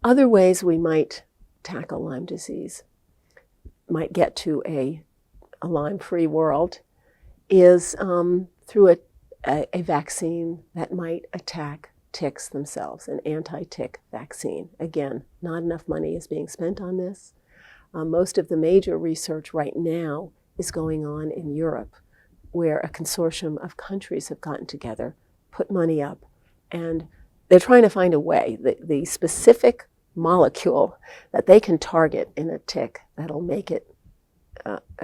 Other ways we might tackle Lyme disease, might get to a Lyme-free world, is through a vaccine that might attack ticks themselves, an anti-tick vaccine. Again, not enough money is being spent on this. Most of the major research right now is going on in Europe, where a consortium of countries have gotten together, put money up, and they're trying to find a way, the specific molecule that they can target in a tick that'll make it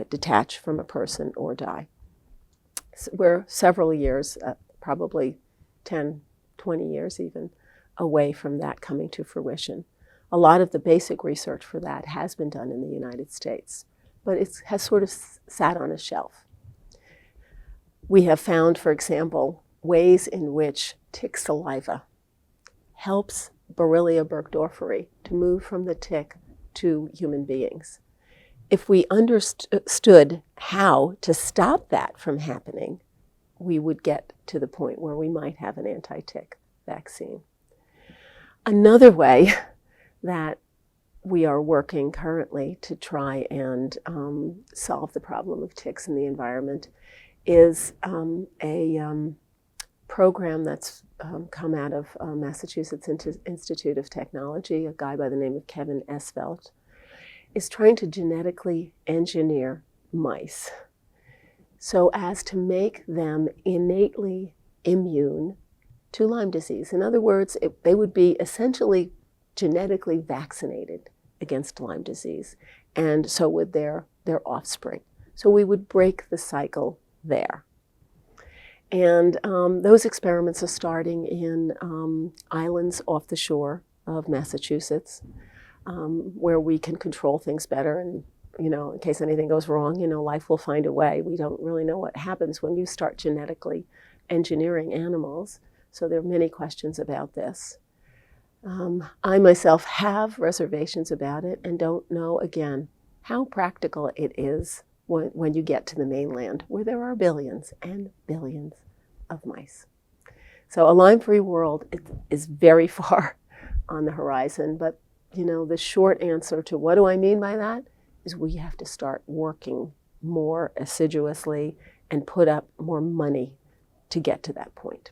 detach from a person or die. So we're several years, probably 10, 20 years even, away from that coming to fruition. A lot of the basic research for that has been done in the United States, but it has sort of sat on a shelf. We have found, for example, ways in which tick saliva helps Borrelia burgdorferi to move from the tick to human beings. If we understood how to stop that from happening, we would get to the point where we might have an anti-tick vaccine. Another way that we are working currently to try and solve the problem of ticks in the environment is a program that's come out of Massachusetts Institute of Technology. A guy by the name of Kevin Esvelt is trying to genetically engineer mice so as to make them innately immune to Lyme disease. In other words, they would be essentially genetically vaccinated against Lyme disease, and so would their offspring. So we would break the cycle there. And those experiments are starting in islands off the shore of Massachusetts, where we can control things better, and in case anything goes wrong, life will find a way. We don't really know what happens when you start genetically engineering animals, so there are many questions about this. I myself have reservations about it and don't know, again, how practical it is when you get to the mainland, where there are billions and billions of mice. So a Lyme-free world is very far on the horizon, but the short answer to what do I mean by that is we have to start working more assiduously and put up more money to get to that point.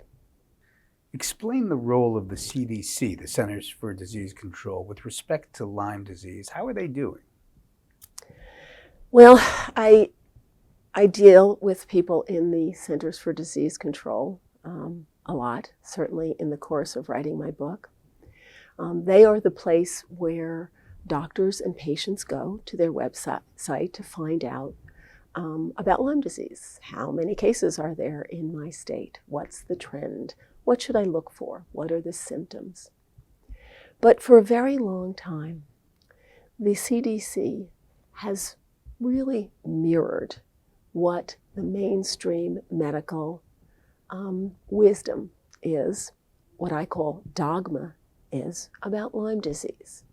Explain the role of the CDC, the Centers for Disease Control, with respect to Lyme disease. How are they doing? Well, I deal with people in the Centers for Disease Control a lot, certainly in the course of writing my book. They are the place where doctors and patients go to their website to find out about Lyme disease. How many cases are there in my state? What's the trend? What should I look for? What are the symptoms? But for a very long time, the CDC has really mirrored what the mainstream medical wisdom is, what I call dogma is, about Lyme disease.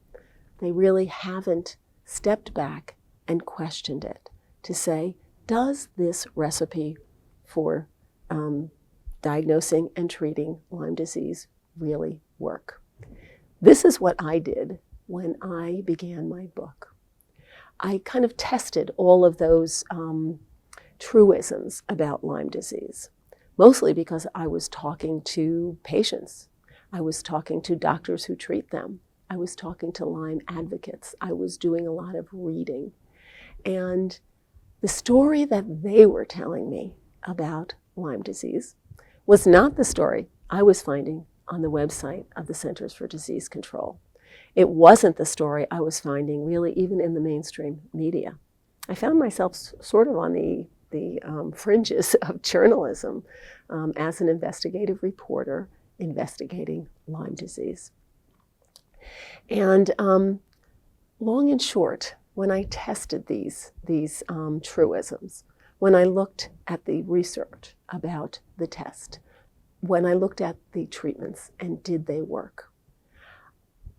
They really haven't stepped back and questioned it to say, does this recipe for diagnosing and treating Lyme disease really work? This is what I did when I began my book. I kind of tested all of those truisms about Lyme disease, mostly because I was talking to patients. I was talking to doctors who treat them. I was talking to Lyme advocates. I was doing a lot of reading. And the story that they were telling me about Lyme disease was not the story I was finding on the website of the Centers for Disease Control. It wasn't the story I was finding really even in the mainstream media. I found myself sort of on the fringes of journalism as an investigative reporter investigating Lyme disease. And long and short, when I tested these truisms, when I looked at the research about the test, when I looked at the treatments and did they work,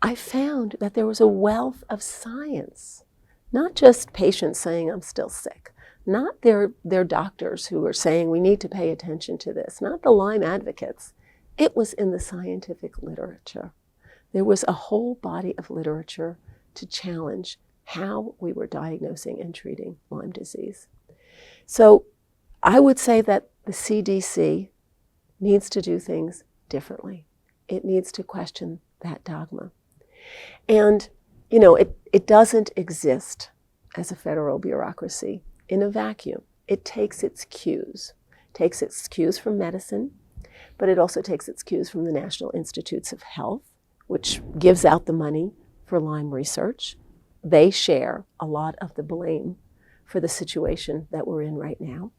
I found that there was a wealth of science, not just patients saying I'm still sick, not their doctors who are saying we need to pay attention to this, not the Lyme advocates. It was in the scientific literature there was a whole body of literature to challenge how we were diagnosing and treating Lyme disease. So I would say that the CDC needs to do things differently. It needs to question that dogma. And, you know, it doesn't exist as a federal bureaucracy in a vacuum. It takes its cues. It takes its cues from medicine, but it also takes its cues from the National Institutes of Health, which gives out the money for Lyme research. They share a lot of the blame for the situation that we're in right now.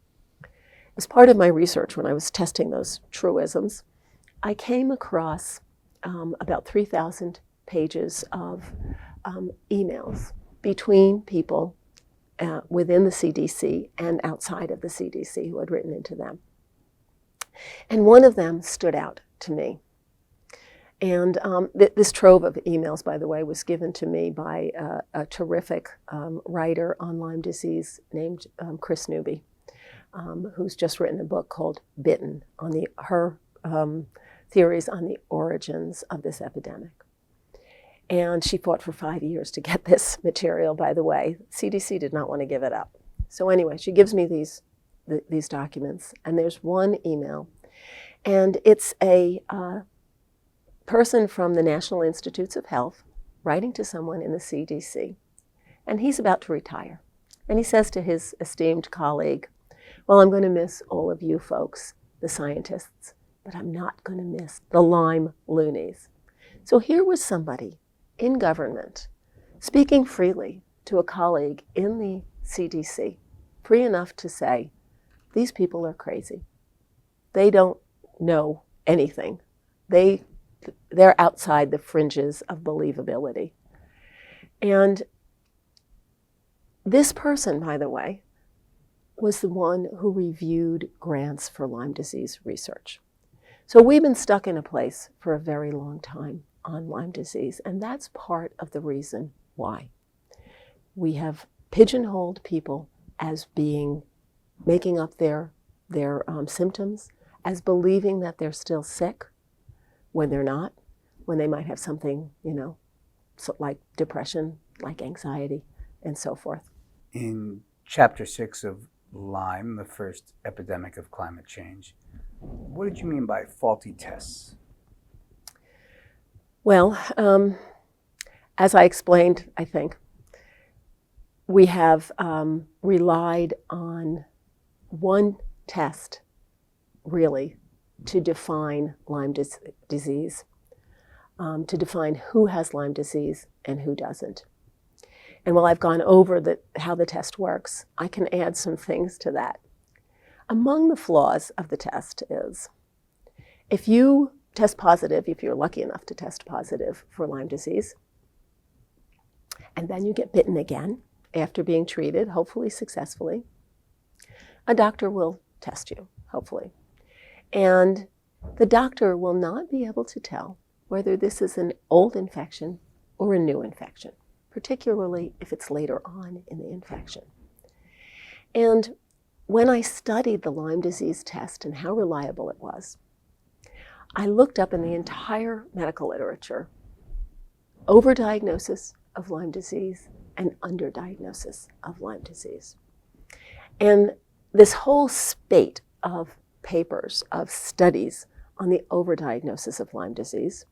As part of my research, when I was testing those truisms, I came across about 3,000 pages of emails between people within the CDC and outside of the CDC who had written into them. And one of them stood out to me. And this trove of emails, by the way, was given to me by a terrific writer on Lyme disease named Chris Newby, who's just written a book called Bitten, on her theories on the origins of this epidemic. And she fought for 5 years to get this material, by the way. CDC did not want to give it up. So anyway, she gives me these documents, and there's one email, and it's a person from the National Institutes of Health writing to someone in the CDC, and he's about to retire. And he says to his esteemed colleague, well, I'm going to miss all of you folks, the scientists, but I'm not going to miss the Lyme loonies. So here was somebody in government speaking freely to a colleague in the CDC, free enough to say, these people are crazy. They don't know anything. They're outside the fringes of believability. And this person, by the way, was the one who reviewed grants for Lyme disease research. So we've been stuck in a place for a very long time on Lyme disease, and that's part of the reason why. We have pigeonholed people as making up their symptoms, as believing that they're still sick when they're not, when they might have something, like depression, like anxiety, and so forth. In Chapter 6 of Lyme, the first epidemic of climate change, what did you mean by faulty tests? Well, as I explained, I think, we have relied on one test, really, to define Lyme disease, to define who has Lyme disease and who doesn't. And while I've gone over how the test works, I can add some things to that. Among the flaws of the test is, if you test positive, if you're lucky enough to test positive for Lyme disease, and then you get bitten again after being treated, hopefully successfully, a doctor will test you, hopefully. And the doctor will not be able to tell whether this is an old infection or a new infection, particularly if it's later on in the infection. And when I studied the Lyme disease test and how reliable it was, I looked up in the entire medical literature overdiagnosis of Lyme disease and underdiagnosis of Lyme disease. And this whole spate of papers, of studies on the overdiagnosis of Lyme disease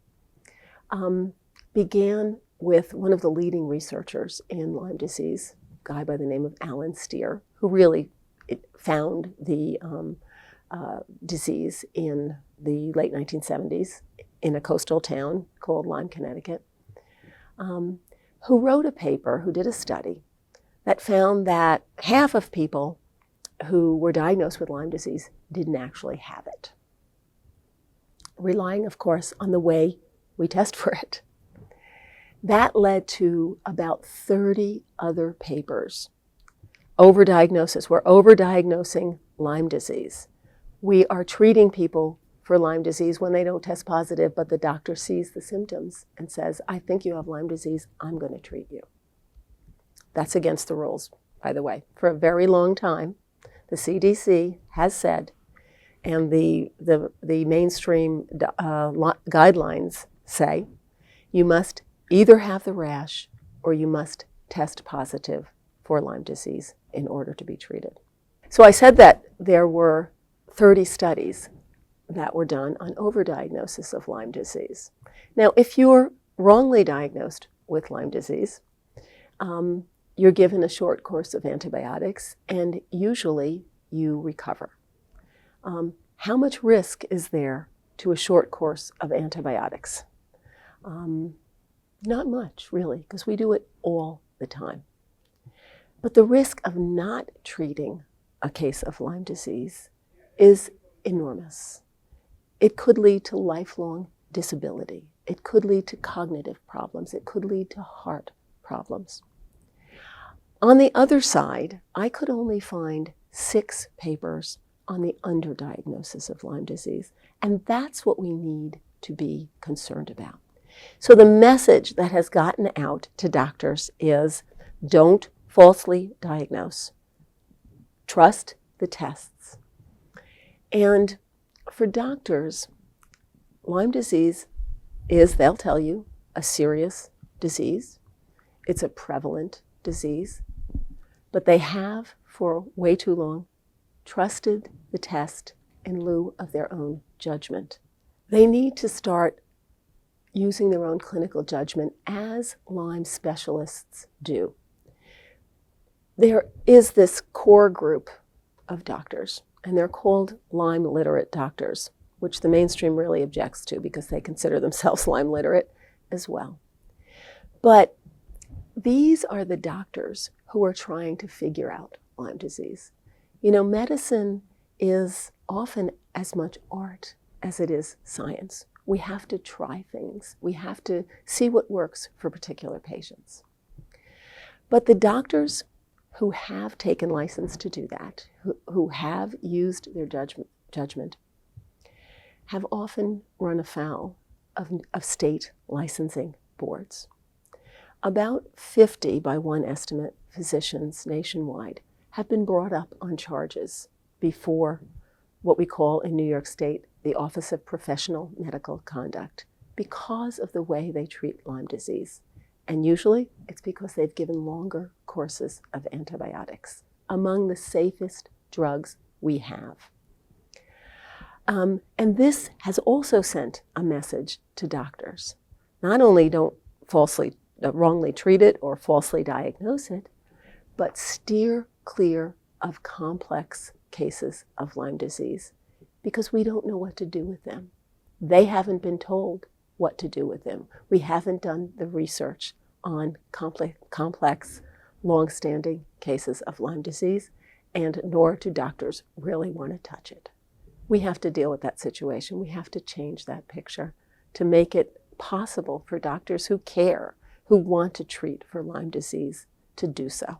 began with one of the leading researchers in Lyme disease, a guy by the name of Alan Steer, who really found the disease in the late 1970s in a coastal town called Lyme, Connecticut, who wrote a paper, who did a study that found that half of people who were diagnosed with Lyme disease didn't actually have it, relying, of course, on the way we test for it. That led to about 30 other papers. Overdiagnosis. We're overdiagnosing Lyme disease. We are treating people for Lyme disease when they don't test positive, but the doctor sees the symptoms and says, I think you have Lyme disease, I'm going to treat you. That's against the rules, by the way. For a very long time, the CDC has said, and the mainstream guidelines say, You must either have the rash or you must test positive for Lyme disease in order to be treated. So I said that there were 30 studies that were done on overdiagnosis of Lyme disease. Now, if you're wrongly diagnosed with Lyme disease, you're given a short course of antibiotics and usually you recover. How much risk is there to a short course of antibiotics? Not much, really, because we do it all the time. But the risk of not treating a case of Lyme disease is enormous. It could lead to lifelong disability. It could lead to cognitive problems. It could lead to heart problems. On the other side, I could only find 6 papers on the underdiagnosis of Lyme disease, and that's what we need to be concerned about. So the message that has gotten out to doctors is don't falsely diagnose. Trust the tests. And for doctors, Lyme disease is, they'll tell you, a serious disease. It's a prevalent disease. But they have, for way too long, trusted the test in lieu of their own judgment. They need to start using their own clinical judgment as Lyme specialists do. There is this core group of doctors, and they're called Lyme literate doctors, which the mainstream really objects to because they consider themselves Lyme literate as well. But these are the doctors who are trying to figure out Lyme disease. You know, medicine is often as much art as it is science. We have to try things. We have to see what works for particular patients. But the doctors who have taken license to do that, who have used their judgment, have often run afoul of state licensing boards. About 50, by one estimate, physicians nationwide have been brought up on charges before what we call in New York State the Office of Professional Medical Conduct because of the way they treat Lyme disease. And usually it's because they've given longer courses of antibiotics, among the safest drugs we have. And this has also sent a message to doctors. Not only don't wrongly treat it or falsely diagnose it, but steer clear of complex cases of Lyme disease because we don't know what to do with them. They haven't been told what to do with them. We haven't done the research on complex, long-standing cases of Lyme disease, and nor do doctors really want to touch it. We have to deal with that situation. We have to change that picture to make it possible for doctors who care, who want to treat for Lyme disease, to do so.